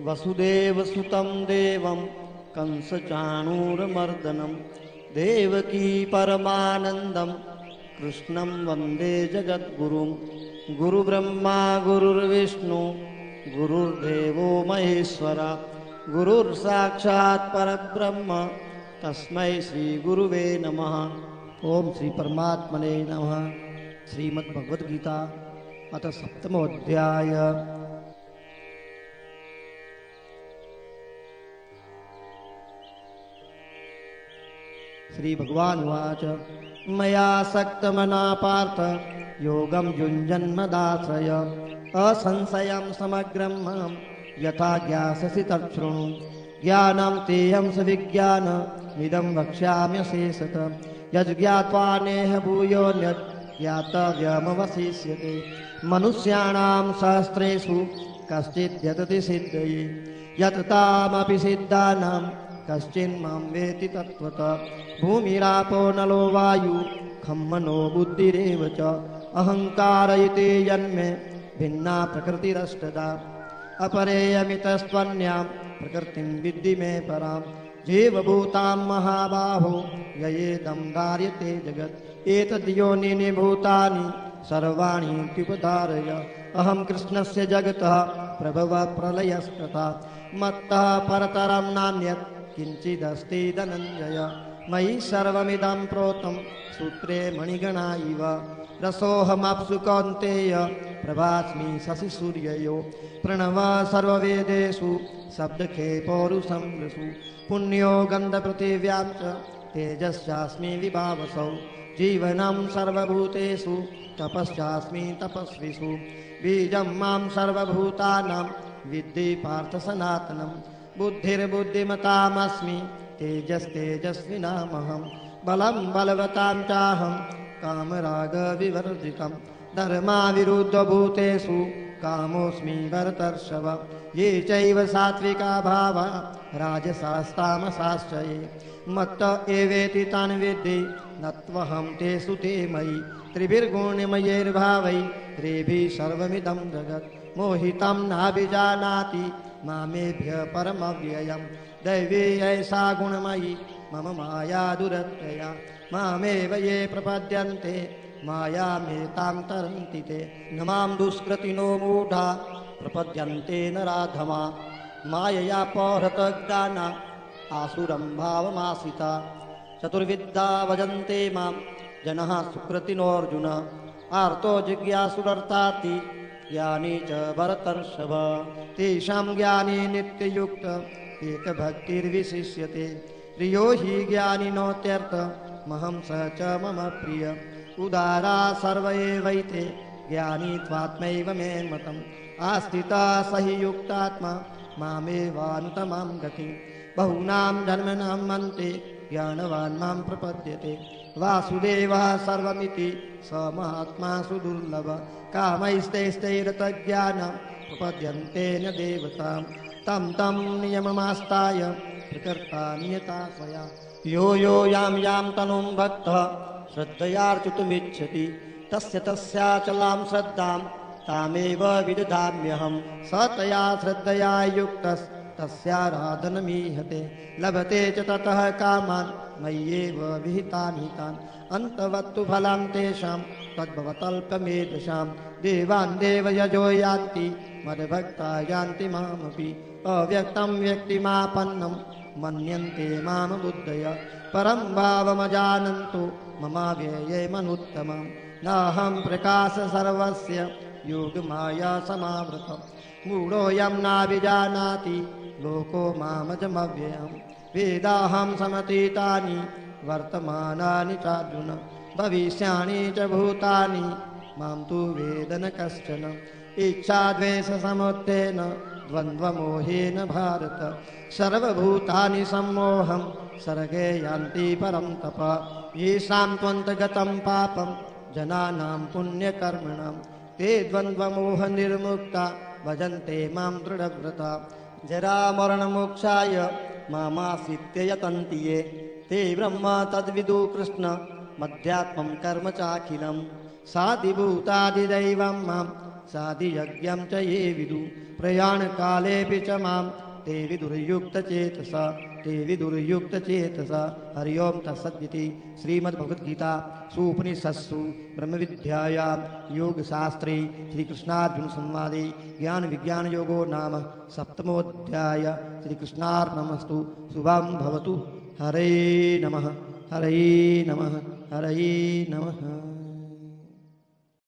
वसुदेवसुतं देवं कंसचाणूरमर्दनं देवकी परमानन्दं कृष्णं वन्दे जगद्गुरुं। गुरुब्रह्मा गुरुर्विष्णु गुरुर्देवो महेश्वरा गुरुर्साक्षात् परब्रह्म तस्मै श्री गुरुवे नमः। ओम श्री परमात्मने नमः। श्रीमद्भगवद्गीता अथ सप्तमोऽध्याय। श्री भगवान उवाच मया सक्तमना पार्थ योगं युञ्जन्मदाश्रय असंशयं समग्रं मां यथा ज्ञास्यसि तच्छृणु। ज्ञानं तेऽहं सविज्ञानमिदं वक्ष्याम्यशेषतः यज्ज्ञात्वा नेह भूयोऽन्यत् ज्ञातव्यमवशिष्यते। मनुष्याणां सहस्रेषु कश्चिद् यतति सिद्धये यततामपि सिद्धानां कश्चिन्मां वेति तत्त्वतः। भूमिरापो नलो वायु खं मनो बुद्धिरेव च अहंकार इति जन्मे भिन्ना प्रकृतिरष्टधा। अपरेयमितस्त्वन्यां प्रकृतिं विद्धि मे परां जीवभूतां महाबाहो ययेदं धार्यते जगत्। एतद्योनीनि भूतानि सर्वाणि इत्युपधारय अहं कृष्णस्य जगतः प्रभवः प्रलयस्तथा मत्तः परतरं नान्यत् किञ्चिदस्ति धनञ्जय। मयि सर्वमिदं प्रोतं सूत्रे मणिगणा इव रसोऽहमप्सु कौन्तेय प्रभास्मि शशिसूर्ययो। प्रणवः सर्ववेदेषु शब्दखे पौरुषं रसु पुण्यो गन्धपृथिव्यां च तेजश्चास्मि विभावसौ। जीवनं सर्वभूतेषु तपश्चास्मि तपस्विषु बीजं मां सर्वभूतानां विद्धि पार्थ सनातनं। बुद्धिर्बुद्धिमतामस्मि तेजस्तेजस्विनामहं बलं बलवतां चाहं कामरागविवर्जितं। धर्माविरुद्धभूतेषु कामोऽस्मि भरतर्षभ। ये चैव सात्विका भावा राजसास्तामसाश्च ये मत्त एवेति तान् विद्धि न त्वहं तेषु ते मयि। त्रिभिर्गुणमयैर्भावैः त्रिभिः सर्वमिदं जगत् मोहितं नाभिजानाति मामेभ्यः परमव्ययम्। दैवी ऐसा गुणमयी मम माया दुरत्यया मामेव ये प्रपद्यन्ते मायामेतां तरन्ति ते। न मां दुष्कृतिनो मूढा प्रपद्यन्ते नराधमा मायया पौहृतज्ञाना आसुरं भावमासिता। चतुर्विद्या भजन्ते मां जनः सुकृतिनोऽर्जुन आर्तो जिज्ञासुरर्ताति ज्ञानी च भरतर्षभ। तेषां ज्ञानी नित्ययुक्त एकभक्तिर्विशिष्यते। प्रियो हि ज्ञानिनोत्यर्थ महं स च मम प्रिय। उदारा सर्व एवैते ज्ञानी त्वात्मैव मे मतम् आस्थिता स हि युक्तात्मा मामेवानुतमां गतिम्। बहूनां जन्मनां अन्ते ज्ञानवान् मां प्रपद्यते। वासुदेवः सर्वमिति स महात्मा सुदुर्लभ कामैस्तैस्तैरतज्ञानं प्रपद्यन्ते न देवतां। तं तं नियममास्ताय प्रकृता नियता स्वया यो यो यां यां तनुं भक्तः श्रद्धयार्चितुमिच्छति तस्य तस्याचलां श्रद्धां तामेव विदधाम्यहं। स तया श्रद्धया युक्तस्तस्याराधनमीहते लभते च ततः कामान् मय्येव विहितानि तान्। अन्तवत्तु फलं तेषां तद्भवतल्पमेधसां। देवान् देवयजो यान्ति मद्भक्ता यान्ति मामपि। अव्यक्तं व्यक्तिमापन्नं मन्यन्ते मां बुद्धय परं भावमजानन्तु ममाव्यये मनुत्तमं। नाहं प्रकाश सर्वस्य योगमाया समावृतं मूढोऽयं नाभिजानाति लोको मामजमव्ययम्। वेदाहं समतीतानि वर्तमानानि चार्जुन भविष्याणि च भूतानि मां तु वेद न कश्चन। इच्छाद्वेषसमुत्थेन द्वन्द्वमोहेन भारत सर्वभूतानि सम्मोहं सर्गे यान्ति परं तप। येषां त्वन्तगतं पापं जनानां पुण्यकर्मणां ते द्वन्द्वमोहनिर्मुक्ता भजन्ते मां दृढव्रता। जरामरणमोक्षाय मामाश्रित्य यतन्ति ये ते ब्रह्म तद्विदु कृष्ण मध्यात्मं कर्म चाखिलं। साधिभूतादिदैवं मां साधियज्ञं च ये विदु प्रयाणकालेऽपि च मां ते विदुर्युक्तचेतसा हरि ओं तत्सदिति श्रीमद्भगवद्गीता उपनिषत्सु ब्रह्मविद्यायां योगशास्त्रे श्रीकृष्णार्जुनसंवादे ज्ञानविज्ञानयोगो नाम सप्तमोऽध्याय। श्रीकृष्णार्पणमस्तु। शुभं भवतु। हरे नमः हरे नमः हरे नमः।